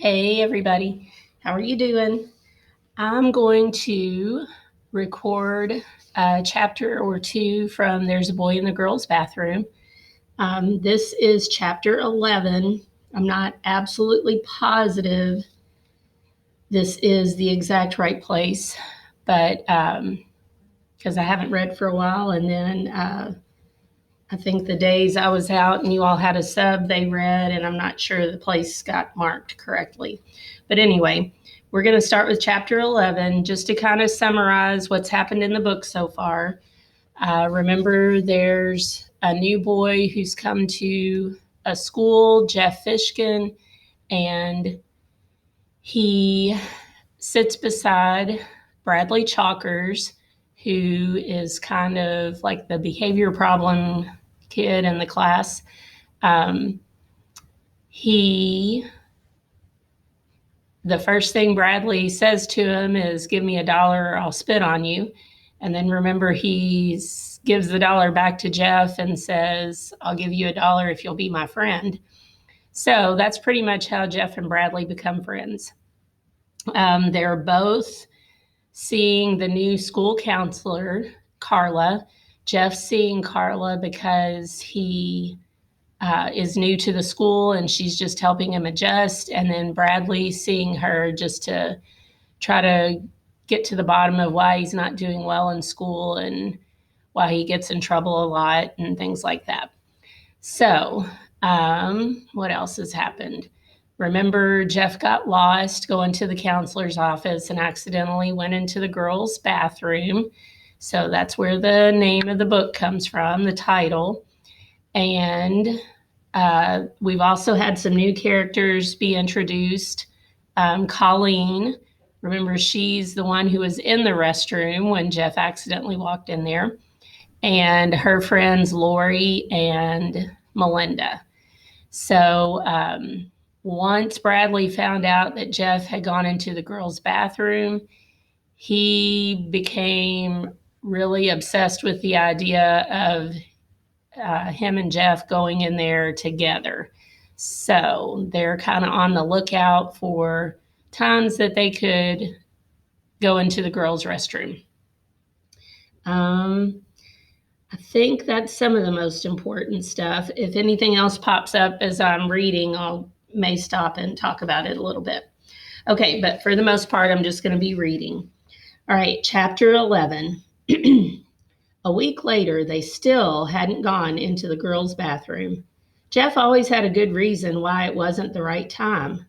Hey, everybody. How are you doing? I'm going to record a chapter or two from There's a Boy in the Girls' Bathroom. This is chapter 11. I'm not absolutely positive this is the exact right place, but because I haven't read for a while, and then I think the days I was out and you all had a sub, they read, and I'm not sure the place got marked correctly. But anyway, we're going to start with chapter 11 just to kind of summarize what's happened in the book so far. Remember, there's a new boy who's come to a school, Jeff Fishkin, and he sits beside Bradley Chalkers, who is kind of like the behavior problem kid in the class. Um, he, the first thing Bradley says to him is, "Give me $1 or I'll spit on you." And then remember, he gives the dollar back to Jeff and says, "I'll give you $1 if you'll be my friend." So that's pretty much how Jeff and Bradley become friends. They're both seeing the new school counselor, Carla. Jeff seeing Carla because he is new to the school and she's just helping him adjust. And then Bradley seeing her just to try to get to the bottom of why he's not doing well in school and why he gets in trouble a lot and things like that. So, what else has happened? Remember, Jeff got lost going to the counselor's office and accidentally went into the girls' bathroom. So that's where the name of the book comes from, the title. And we've also had some new characters be introduced. Colleen, remember, she's the one who was in the restroom when Jeff accidentally walked in there. And her friends, Lori and Melinda. So once Bradley found out that Jeff had gone into the girls' bathroom, he became really obsessed with the idea of him and Jeff going in there together. So they're kind of on the lookout for times that they could go into the girls' restroom. I think that's some of the most important stuff. If anything else pops up as I'm reading, may stop and talk about it a little bit. Okay, but for the most part, I'm just going to be reading. All right, chapter 11. A week later, they still hadn't gone into the girls' bathroom. Jeff always had a good reason why it wasn't the right time.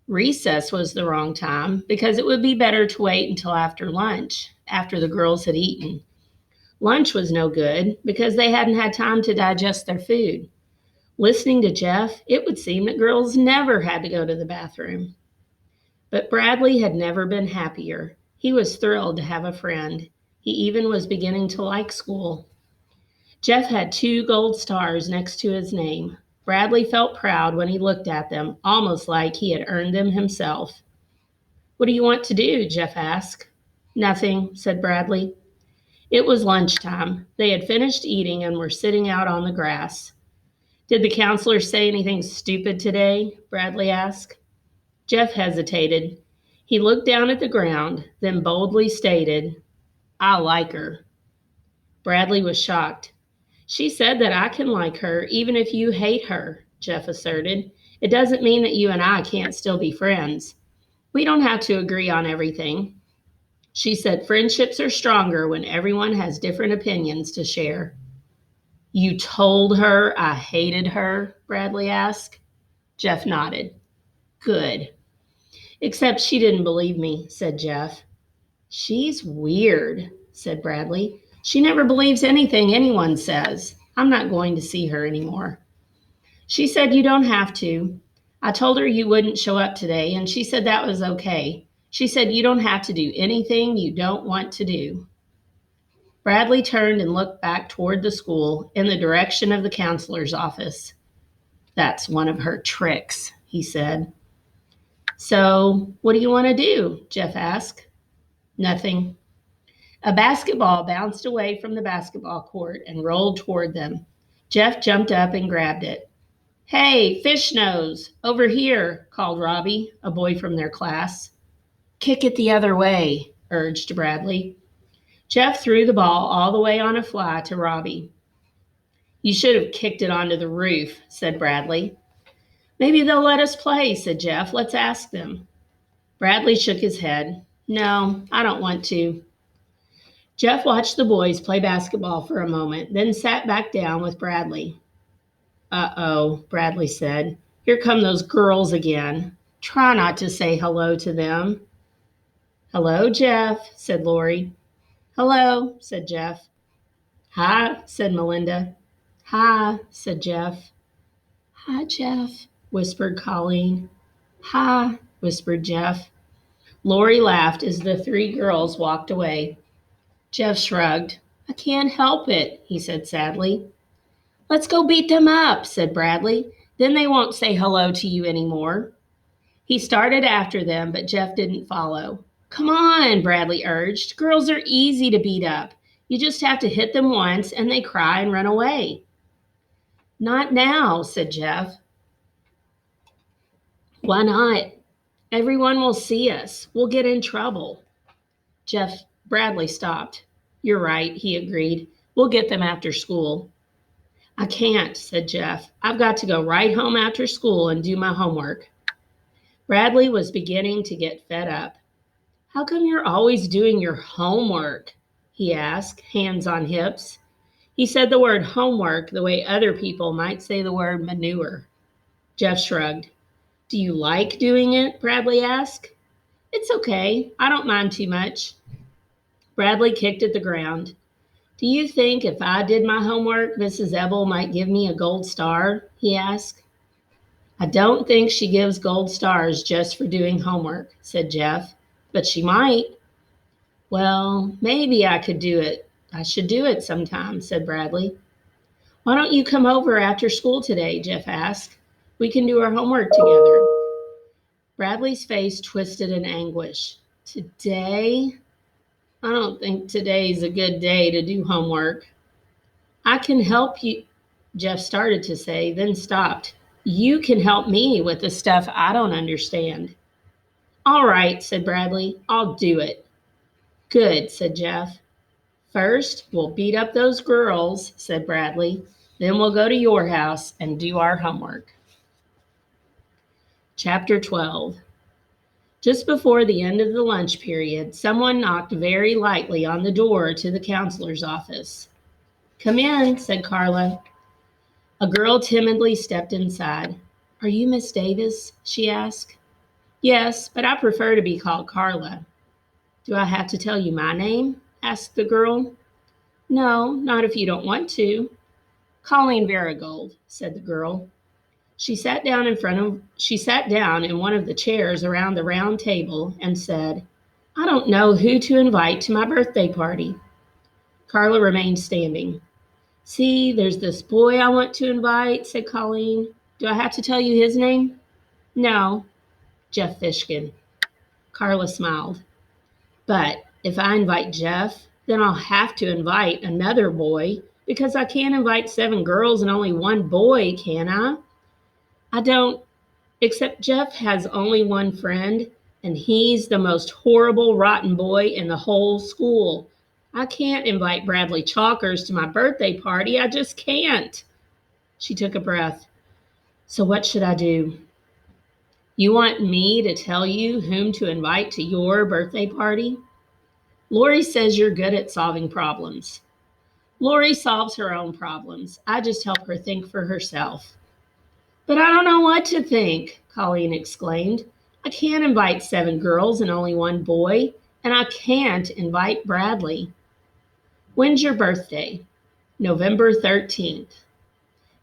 Recess was the wrong time because it would be better to wait until after lunch, after the girls had eaten. Lunch was no good because they hadn't had time to digest their food. Listening to Jeff, it would seem that girls never had to go to the bathroom. But Bradley had never been happier. He was thrilled to have a friend. He even was beginning to like school. Jeff had 2 gold stars next to his name. Bradley felt proud when he looked at them, almost like he had earned them himself. "What do you want to do?" Jeff asked. "Nothing," said Bradley. It was lunchtime. They had finished eating and were sitting out on the grass. "Did the counselor say anything stupid today?" Bradley asked. Jeff hesitated. He looked down at the ground, then boldly stated, "I like her." Bradley was shocked. "She said that I can like her even if you hate her," Jeff asserted. "It doesn't mean that you and I can't still be friends. We don't have to agree on everything. She said friendships are stronger when everyone has different opinions to share." "You told her I hated her?" Bradley asked. Jeff nodded. "Good." "Except she didn't believe me," said Jeff. "She's weird," said Bradley. "She never believes anything anyone says. I'm not going to see her anymore." "She said you don't have to. I told her you wouldn't show up today, and she said that was okay. She said you don't have to do anything you don't want to do." Bradley turned and looked back toward the school in the direction of the counselor's office. "That's one of her tricks," he said. "So, what do you want to do?" Jeff asked. "Nothing." A basketball bounced away from the basketball court and rolled toward them. Jeff jumped up and grabbed it. Hey, Fish Nose, over here, called Robbie, a boy from their class. Kick it the other way, urged Bradley. Jeff threw the ball all the way on a fly to Robbie. You should have kicked it onto the roof, said Bradley. Maybe they'll let us play, said Jeff. Let's ask them. Bradley shook his head. No, I don't want to. Jeff watched the boys play basketball for a moment, then sat back down with Bradley. Uh-oh, Bradley said. Here come those girls again. Try not to say hello to them. Hello, Jeff, said Lori. Hello, said Jeff. Hi, said Melinda. Hi, said Jeff. Hi, Jeff, whispered Colleen. Hi, whispered Jeff. Lori laughed as the three girls walked away. Jeff shrugged. I can't help it, he said sadly. Let's go beat them up, said Bradley. Then they won't say hello to you anymore. He started after them, but Jeff didn't follow. Come on, Bradley urged. Girls are easy to beat up. You just have to hit them once and they cry and run away. Not now, said Jeff. Why not? Everyone will see us. We'll get in trouble. Bradley stopped. You're right, he agreed. We'll get them after school. I can't, said Jeff. I've got to go right home after school and do my homework. Bradley was beginning to get fed up. How come you're always doing your homework? He asked, hands on hips. He said the word homework the way other people might say the word manure. Jeff shrugged. Do you like doing it? Bradley asked. It's okay. I don't mind too much. Bradley kicked at the ground. Do you think if I did my homework, Mrs. Ebel might give me a gold star? He asked. I don't think she gives gold stars just for doing homework, said Jeff, but she might. Well, maybe I could do it. I should do it sometime, said Bradley. Why don't you come over after school today? Jeff asked. We can do our homework together. Bradley's face twisted in anguish. Today? I don't think today's a good day to do homework. I can help you, Jeff started to say, then stopped. You can help me with the stuff I don't understand. All right, said Bradley. I'll do it. Good, said Jeff. First, we'll beat up those girls, said Bradley. Then we'll go to your house and do our homework. Chapter 12. Just before the end of the lunch period, someone knocked very lightly on the door to the counselor's office. Come in, said Carla. A girl timidly stepped inside. Are you Miss Davis? She asked. Yes, but I prefer to be called Carla. Do I have to tell you my name? Asked the girl. No, not if you don't want to. Colleen Varigold, said the girl. She sat down in one of the chairs around the round table and said, I don't know who to invite to my birthday party. Carla remained standing. See, there's this boy I want to invite, said Colleen. Do I have to tell you his name? No, Jeff Fishkin. Carla smiled. But if I invite Jeff, then I'll have to invite another boy because I can't invite 7 girls and only 1 boy, can I? I don't, except Jeff has only 1 friend, and he's the most horrible, rotten boy in the whole school. I can't invite Bradley Chalkers to my birthday party. I just can't. She took a breath. So what should I do? You want me to tell you whom to invite to your birthday party? Lori says you're good at solving problems. Lori solves her own problems. I just help her think for herself. But I don't know what to think, Colleen exclaimed. I can't invite 7 girls and only 1 boy, and I can't invite Bradley. When's your birthday? November 13th.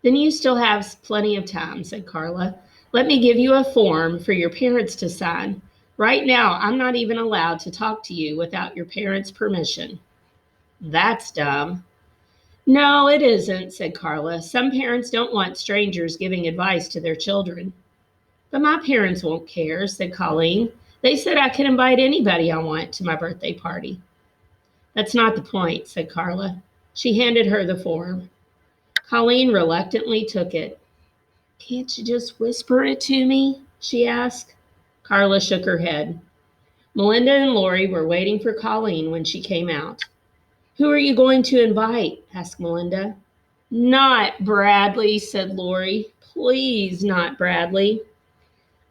Then you still have plenty of time, said Carla. Let me give you a form for your parents to sign. Right now, I'm not even allowed to talk to you without your parents' permission. That's dumb. No, it isn't, said Carla. Some parents don't want strangers giving advice to their children. But my parents won't care, said Colleen. They said I can invite anybody I want to my birthday party. That's not the point, said Carla. She handed her the form. Colleen reluctantly took it. Can't you just whisper it to me? She asked. Carla shook her head. Melinda and Lori were waiting for Colleen when she came out. Who are you going to invite? Asked Melinda. Not Bradley, said Lori. Please, not Bradley.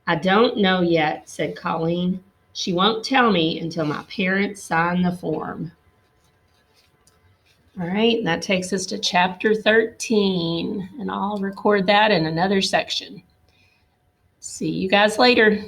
I don't know yet, said Colleen. She won't tell me until my parents sign the form. All right, that takes us to chapter 13, and I'll record that in another section. See you guys later.